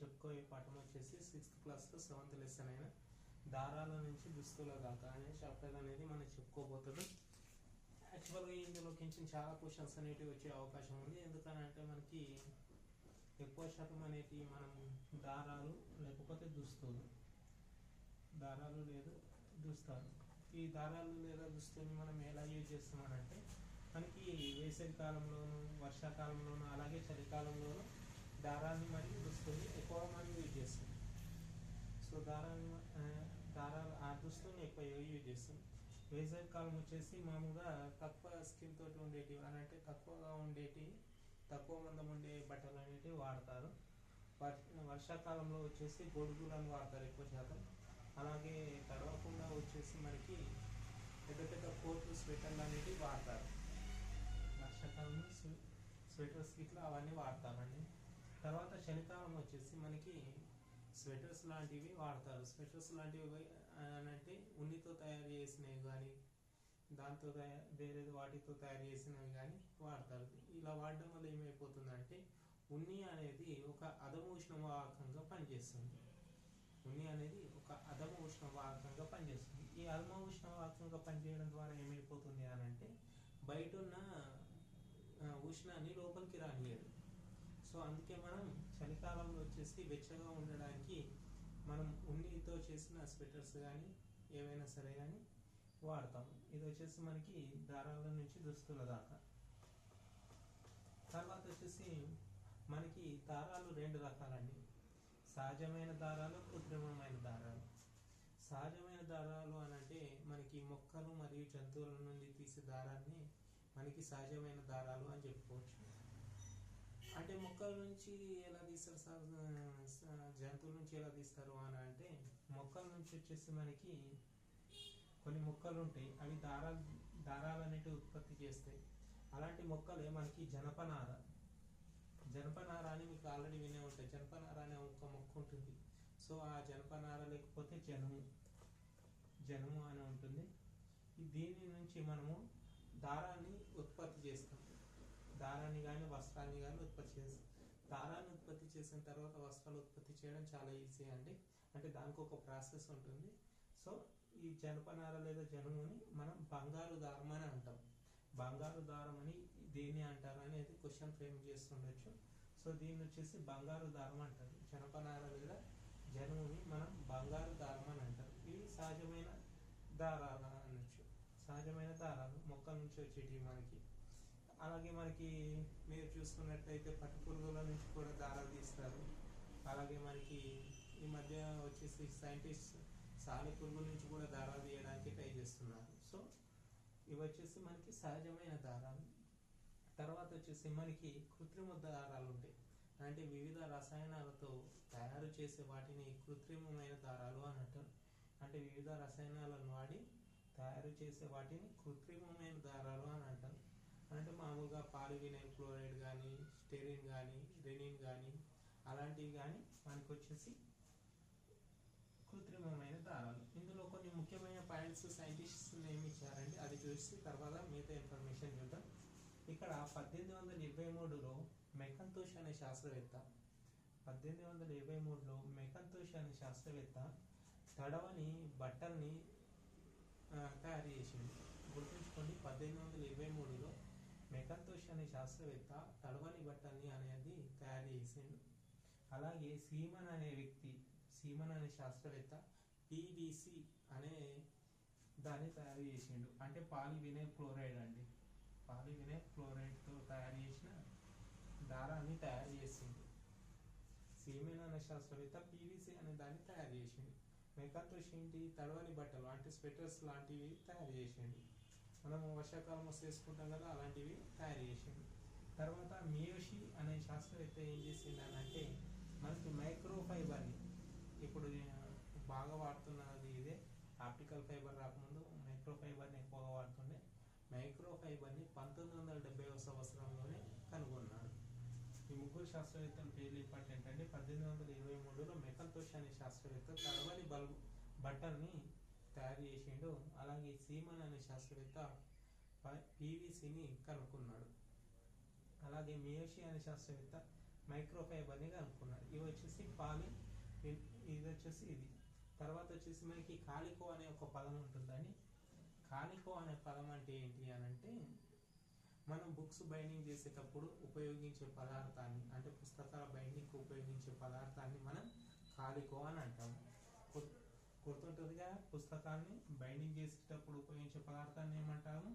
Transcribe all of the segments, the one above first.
చెప్పుకోయే పాఠం వచ్చేసి 6th క్లాస్లో 7th లెసన్ అయిన దారాల నుంచి దుస్తుల దాకా అనే చాప్టర్ అనేది మనం చెప్పుకోబోతున్నాం. యాక్చువల్గా ఇందులోకి చాలా క్వశ్చన్స్ అనేటివి వచ్చే అవకాశం ఉంది. ఎందుకనంటే మనకి ఎక్కువ శాతం అనేటివి మనం దారాలు లేకపోతే దుస్తులు, దారాలు లేదా దుస్తాలు, ఈ దారాలు లేదా దుస్తుల్ని మనం ఎలా యూజ్ చేస్తున్నామంటే మనకి వేసవి కాలంలోను, వర్షాకాలంలోను, అలాగే చలికాలంలోను దారాన్ని మరియు దుస్తుల్ని ఎక్కువగా మనం యూజ్ చేస్తాం. సో దారాలు ఆ దుస్తుల్ని ఎక్కువ యూజ్ చేస్తాం. వేసవి కాలం వచ్చేసి మామూలుగా తక్కువ స్కిన్ తోటి ఉండేటివి అని అంటే తక్కువ మందం ఉండే బట్టలు అనేటివి వాడతారు. వర్షాకాలంలో వచ్చేసి గొడుగులను వాడతారు ఎక్కువ శాతం. అలాగే తడవకుండా వచ్చేసి మనకి పెద్ద పెద్ద కోట్లు, స్వెటర్లు అనేటివి వాడతారు. వర్షాకాలంలో స్వెటర్స్ ఇట్లా అవన్నీ వాడతామండి. తర్వాత చలికాలం వచ్చేసి మనకి స్వెటర్స్ లాంటివి వాడతారు. స్వెటర్స్ లాంటివి అంటే ఉన్నితో తయారు చేసినవి కానీ దాంతో వేరే వాటితో తయారు చేసినవి కానీ వాడతారు. ఇలా వాడడం వల్ల ఏమైపోతుందంటే ఉన్ని అనేది ఒక అధమ ఉష్ణవాహకంగా పనిచేస్తుంది. ఉన్ని అనేది ఒక అధమ ఉష్ణవాహకంగా పనిచేస్తుంది. ఈ అధమ ఉష్ణవాహకంగా పనిచేయడం ద్వారా ఏమైపోతుంది అని అంటే బయట ఉన్న ఉష్ణాన్ని లోపలికి రానియదు. సో అందుకే మనం చలికాలంలో వచ్చేసి వెచ్చగా ఉండడానికి మనం ఉన్నితో చేసిన స్వెటర్స్ కానీ ఏవైనా సరే కానీ వాడతాం. ఇది వచ్చేసి మనకి దారాల నుంచి దుస్తుల దాకా. తర్వాత వచ్చేసి మనకి దారాలు 2 రకాలండి. సహజమైన దారాలు, కృత్రిమమైన దారాలు. సహజమైన దారాలు అని అంటే మనకి మొక్కలు మరియు జంతువుల నుండి తీసే దారాన్ని మనకి సహజమైన దారాలు అని చెప్పుకోవచ్చు. అంటే మొక్కల నుంచి ఎలా తీస్తారు సార్, జంతువుల నుంచి ఎలా తీస్తారు అని అంటే మొక్కల నుంచి వచ్చేసి మనకి కొన్ని మొక్కలు ఉంటాయి, అవి దారాలు అనేటివి ఉత్పత్తి చేస్తాయి. అలాంటి మొక్కలే మనకి జనపనార అని మీకు ఆల్రెడీ వినే ఉంటాయి. జనపనార అనే ఒక మొక్క ఉంటుంది. సో ఆ జనపనార లేకపోతే జనుము అని ఉంటుంది. దీని నుంచి మనము దారాన్ని ఉత్పత్తి చేస్తాం. దారాన్ని కానీ వస్త్రాన్ని కానీ ఉత్పత్తి చేస్తాం. దారాన్ని ఉత్పత్తి చేసిన తర్వాత వస్త్రాలు ఉత్పత్తి చేయడం చాలా ఈజీ అండి. అంటే దానికి ఒక ప్రాసెస్ ఉంటుంది. సో ఈ జనపనార లేదా జనుముని మనం బంగారు దారం అని అంటాం. బంగారు దారం అని దేన్ని అంటారు అనేది క్వశ్చన్ ఫ్రేమ్ చేస్తుండొచ్చు. సో దీన్ని వచ్చేసి బంగారు దారం అంటారు. జనపనార లేదా జనుముని మనం బంగారు దారం అని అంటారు. ఇవి సహజమైన దారాలు అనొచ్చు. సహజమైన దారాలు మొక్కల నుంచి వచ్చేటివి మనకి. అలాగే మనకి మీరు చూసుకున్నట్లయితే పట్టు పురుగుల నుంచి కూడా దారాలు తీస్తారు. అలాగే మనకి ఈ మధ్య వచ్చేసి సైంటిస్ట్ సాలి పురుగుల నుంచి కూడా దారాలు తీయడానికి ట్రై చేస్తున్నారు. సో ఇవి వచ్చేసి మనకి సహజమైన దారాలు. తర్వాత వచ్చేసి మనకి కృత్రిమ దారాలు ఉంటాయి. అంటే వివిధ రసాయనాలతో తయారు చేసే వాటిని కృత్రిమమైన దారాలు అని అంటారు. అంటే వివిధ రసాయనాలను వాడి తయారు చేసే వాటిని కృత్రిమమైన దారాలు అని అంటారు. అంటే మామూలుగా పాలివినైల్ క్లోరైడ్ కానీ, స్టెరిన్ కానీ, రెనిన్ కానీ అలాంటివి కానీ మనకి వచ్చేసి కృత్రిమమైన దారాలు. ఇందులో కొన్ని ముఖ్యమైన పాయింట్స్ సైంటిస్ట్స్ ఏమి ఇచ్చారండి, అది చూసి తర్వాత మిగతా ఇన్ఫర్మేషన్ చూద్దాం. ఇక్కడ 1823లో మెకంతోష్ అనే శాస్త్రవేత్త తడవని బట్టల్ని తయారు చేసింది. గుర్తుంచుకోండి, 1823లో మెకంతోష్ అనే శాస్త్రవేత్త తడవని బట్టల్ని అనేది తయారు చేసిండు. అలాగే సీమన్ అనే శాస్త్రవేత్త PVC అనే దాన్ని తయారు చేసిండు. అంటే పాలివినైల్ క్లోరైడ్ అండి. పాలివినైల్ క్లోరైడ్తో తయారు చేసిన దారాన్ని తయారు చేసిండు. సీమన్ అనే శాస్త్రవేత్త PVC అనే దాన్ని తయారు చేసిండు. మెకంతోష్ ఏంటి, తడవని బట్టలు అంటే స్వెటర్స్ లాంటివి తయారు చేసిండు. మనం వర్షాకాలం వస్తే వేసుకుంటాం కదా, అలాంటివి తయారు చేసిండు. తర్వాత మియోషి అనే శాస్త్రవేత్త ఏం చేసిండు అని అంటే మనకి మైక్రోఫైబర్ని, ఇప్పుడు బాగా వాడుతున్నది ఇదే, ఆప్టికల్ ఫైబర్ రాకముందు మైక్రోఫైబర్ని ఎక్కువగా వాడుతుండే. మైక్రోఫైబర్ని 1970వ సంవత్సరంలోనే కనుగొన్నాడు. ఈ ముగ్గురు శాస్త్రవేత్తల పేర్లు ఇంపార్టెంట్ అండి. 1823లో మెకంతోష్ అనే శాస్త్రవేత్త తడవని బట్టల్ని తయారు చేసిండు. అలాగే సీమన్ అనే శాస్త్రవేత్త PVCని కనుక్కున్నాడు. అలాగే మియోషి అనే శాస్త్రవేత్త మైక్రోఫైబర్ని కనుక్కున్నారు. ఇవి వచ్చేసి పాలి, ఇది వచ్చేసి ఇది. తర్వాత వచ్చేసి మనకి కాలికో అనే ఒక పదం ఉంటుందని. కాలికో అనే పదం అంటే ఏంటి అని అంటే, మనం బుక్స్ బైండింగ్ చేసేటప్పుడు ఉపయోగించే పదార్థాన్ని, అంటే పుస్తకాల బైండింగ్కి ఉపయోగించే పదార్థాన్ని మనం కాలికో అని అంటాము. గుర్తుంటుందిగా, పుస్తకాన్ని బైండింగ్ చేసేటప్పుడు ఉపయోగించే పదార్థాన్ని ఏమంటాము?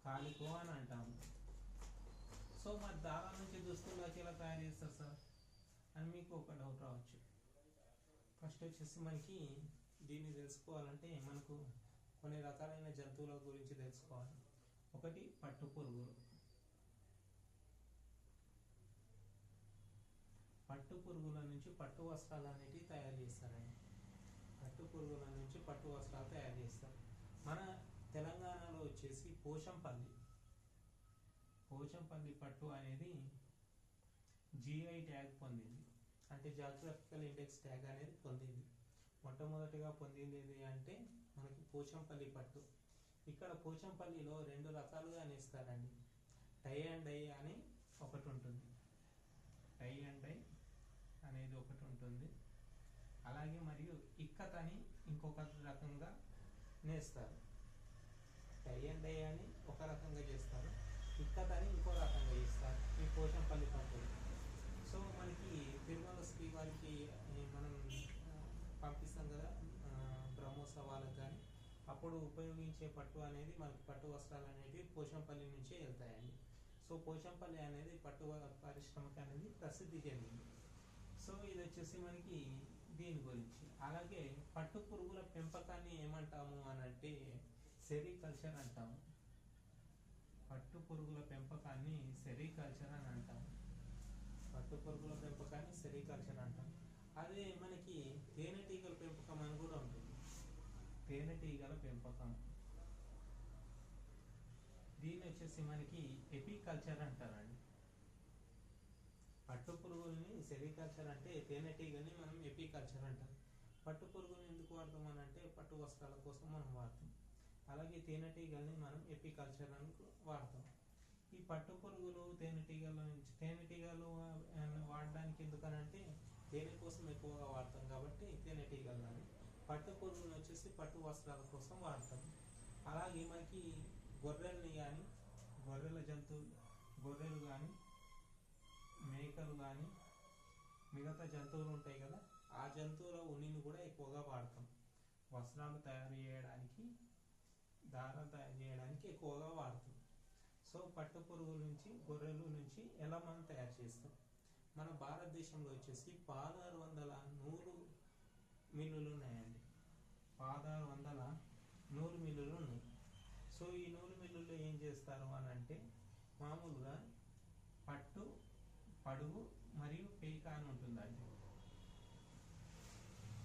కాలికో అని అంటాము. సో మరి దారాల నుంచి దుస్తుల్లోకి ఎలా తయారు చేస్తారు సార్ అని మీకు ఒక డౌట్ రావచ్చు. ఫస్ట్ వచ్చేసి మనకి దీన్ని తెలుసుకోవాలంటే మనకు కొన్ని రకాలైన జంతువుల గురించి తెలుసుకోవాలి. ఒకటి పట్టు పురుగులు. పట్టు పురుగుల నుంచి పట్టు వస్త్రాలు అనేటివి తయారు చేస్తారండి. పట్టు పురుగుల నుంచి పట్టు వస్త్రాలు తయారు చేస్తారు. మన తెలంగాణలో వచ్చేసి పోచంపల్లి పట్టు అనేది GI ట్యాగ్ పొందింది, అంటే జాగ్రఫికల్ ఇండెక్స్ ట్యాగ్ అనేది పొందింది. మొట్టమొదటిగా పొందింది ఏది అంటే మనకి పోచంపల్లి పట్టు. ఇక్కడ పోచంపల్లిలో 2 రకాలుగా నేస్తారండి. టై అండ్ డై అని ఒకటి ఉంటుంది, టై అండ్ డై అనేది ఒకటి ఉంటుంది. అలాగే మరియు ఇక్కత్ అని ఇంకొక రకంగా నేస్తారు. టై అండ్ డై అని ఒక రకంగా చేస్తారు, ఇక్కత్ అని ఇంకో రకంగా చేస్తారు ఈ పోచంపల్లి పట్టు. సో మనకి తిరుమల శ్రీవారికి మనం పంపిస్తాం కదా బ్రహ్మోత్సవాలకు, కానీ అప్పుడు ఉపయోగించే పట్టు అనేది మనకి పట్టు వస్త్రాలు అనేవి పోచంపల్లి నుంచే వెళ్తాయండి. సో పోచంపల్లి అనేది పట్టు పరిశ్రమకి అనేది ప్రసిద్ధి చెందింది. సో ఇది వచ్చేసి మనకి దీని గురించి. అలాగే పట్టు పురుగుల పెంపకాన్ని ఏమంటాము అని అంటే సెరికల్చర్ అంటాము. పట్టు పురుగుల పెంపకాన్ని సెరికల్చర్ అని అంటాము. పట్టు పురుగుల పెంపకాన్ని సెరికల్చర్ అంటాం. అదే మనకి తేనెటీగల పెంపకం అని కూడా ఉంటుంది. తేనెటీగల పెంపకం, దీన్ని వచ్చేసి మనకి ఎపికల్చర్ అంటారండి. పట్టు పురుగుల్ని సెరికల్చర్ అంటే, తేనెటీగని మనం ఎపికల్చర్ అంటాం. పట్టు పురుగుని ఎందుకు వాడతాం అని అంటే పట్టు వస్త్రాల కోసం మనం వాడతాం. అలాగే తేనెటీగల్ని మనం ఎపికల్చర్ అని వాడతాం. ఈ పట్టు పురుగులు తేనెటీగలు వాడడానికి ఎందుకనంటే తేనె కోసం ఎక్కువగా వాడతాం కాబట్టి తేనెటీగలని. పట్టు పురుగులను వచ్చేసి పట్టు వస్త్రాల కోసం వాడతాం. అలాగే మనకి గొర్రెల్ని కానీ, గొర్రెలు కానీ, మేకలు కానీ, మిగతా జంతువులు ఉంటాయి కదా, ఆ జంతువుల ఉన్నిని కూడా ఎక్కువగా వాడతాం. వస్త్రాలు తయారు చేయడానికి, దారం తయారు చేయడానికి ఎక్కువగా వాడతాం. సో పట్టు పురుగుల నుంచి, గొర్రెల నుంచి ఎలా మనం తయారు చేస్తాం? మన భారతదేశంలో వచ్చేసి 1600 నూలు మిల్లులు ఉన్నాయండి. 1600 నూలు మిల్లులు ఉన్నాయి. సో ఈ నూలు మిల్లుల్లో ఏం చేస్తారు అని అంటే మామూలుగా పట్టు, పడుగు మరియు పేక అని ఉంటుందండి.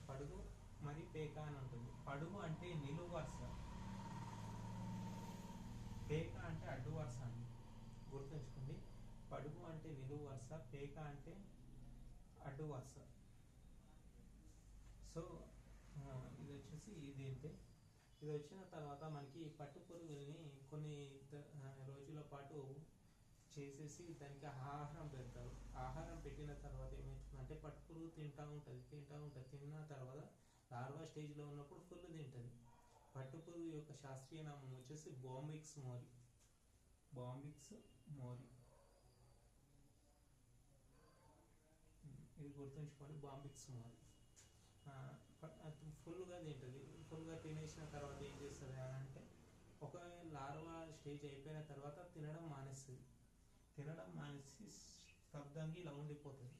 పడుగు మరియు పేక అని ఉంటుంది. పడుగు అంటే నిలువు వరుస, పేక అంటే అడ్డు వరుస అండి, గుర్తుంచుకోండి. పడుగు అంటే నిలువు వరుస, పేక అంటే అడ్డు వరుస. సో ఇది వచ్చేసి దీంతే. ఇది వచ్చిన తర్వాత మనకి పట్టు పురుగుల్ని కొన్ని రోజుల పాటు చేసేసి దానికి ఆహారం పెడతారు. ఆహారం పెట్టిన తర్వాత ఏమవుతుందంటే పట్టు పురుగు తింటూ ఉంటుంది. తిన్న తర్వాత లార్వా స్టేజ్లో ఉన్నప్పుడు ఫుల్ తింటుంది. పట్టు పురుగు యొక్క శాస్త్రీయ నామం వచ్చేసి బాంబిక్స్ మోరీ. ఇది గుర్తుంచుకోండి, బాంబిక్స్ మోరీ. ఫుల్గా తింటుంది. ఫుల్గా తినేసిన తర్వాత ఏం చేస్తుంది అని అంటే ఒక లార్వా స్టేజ్ అయిపోయిన తర్వాత తినడం మానేసి స్తబ్దంగా ఇలా ఉండిపోతుంది.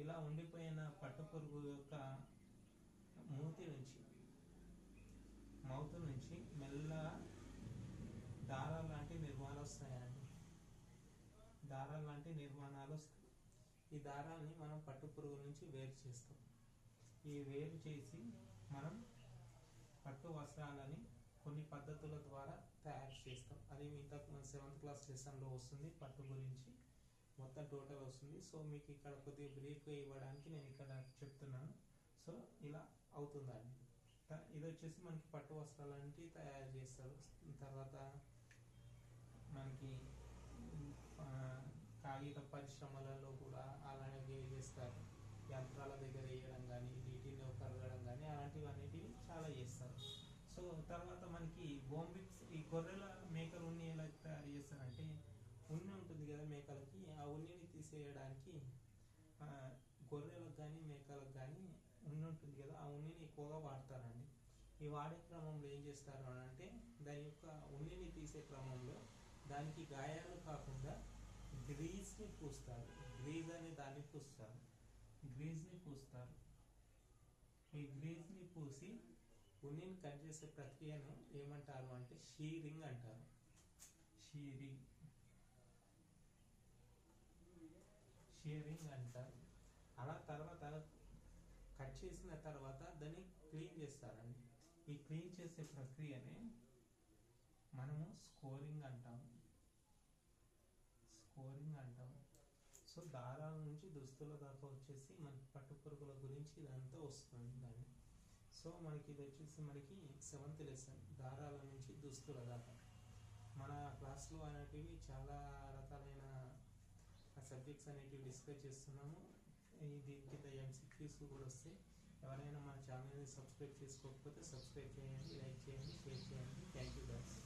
ఇలా ఉండిపోయిన పట్టు పురుగు యొక్క మౌత్ నుంచి మెల్లగా దారాలు లాంటి నిర్మాణాలు వస్తాయండి. ఈ దారాన్ని మనం పట్టు పురుగు నుంచి వేరు చేస్తాం. ఈ వేరు చేసి మనం పట్టు వస్త్రాలని కొన్ని పద్ధతుల ద్వారా తయారు చేస్తాం. అది ఇంతకు 7th క్లాస్ లెసన్లో వస్తుంది. పట్టు గురించి మొత్తం టోటల్ వస్తుంది. సో మీకు ఇక్కడ కొద్దిగా బ్రీఫ్గా ఇవ్వడానికి నేను ఇక్కడ చెప్తున్నాను. సో ఇలా అవుతుందండి. ఇది వచ్చేసి మనకి పట్టు వస్త్రాలంటే తయారు చేస్తారు. తర్వాత మనకి కాగిత పరిశ్రమలలో కూడా అలానే చేస్తారు. యంత్రాల దగ్గర వేయడం కానీ, నీటిలో కరగడం కానీ అలాంటివి చాలా చేస్తారు. సో తర్వాత మనకి బోంబిక్స్, ఈ గొర్రెల మేకల ఉన్ని ఎలా తయారు చేస్తారంటే, ఉన్ని ఉంటుంది కదా మేకలకి, ఆ ఉన్నిని తీసేయడానికి గొర్రెలకు కానీ మేకలకు కానీ ఉన్ని ఉంటుంది కదా, ఆ ఉన్నిని ఎక్కువగా వాడతారండి. ఈ వాడే క్రమంలో ఏం చేస్తారు అని అంటే, దాని యొక్క ఉన్నిని తీసే క్రమంలో దానికి గాయాలు కాకుండా గ్రీజ్ని పూస్తారు. గ్రీజ్ అనే దాన్ని పూస్తారు. గ్రీజ్ని పూస్తారు. ఈ గ్రీజ్ని పూసి ఉన్నిని కట్ చేసే ప్రక్రియను ఏమంటారు అంటే షీరింగ్ అంటారు. షీరింగ్ అంటారు. అలా తర్వాత కట్ చేసిన తర్వాత దాన్ని క్లీన్ చేస్తారండి. ఈ క్లీన్ చేసే ప్రక్రియనే మనము స్కోరింగ్ అంటాం. సో దారాల నుంచి దుస్తుల దాకా వచ్చేసి మనకి పట్టు పురుగుల గురించి ఇదంతా వస్తుందండి. సో మనకి ఇది వచ్చేసి మనకి 7th లెసన్, దారాల నుంచి దుస్తుల దాకా. మన క్లాస్లో అనేటివి చాలా రకాలైన సబ్జెక్ట్స్ అనేటివి డిస్కస్ చేస్తున్నాము. దీని కింద MCQs కూడా వస్తాయి. ఎవరైనా మన ఛానల్ని సబ్స్క్రైబ్ చేసుకోకపోతే సబ్స్క్రైబ్ చేయండి, లైక్ చేయండి, షేర్ చేయండి. Thank you guys.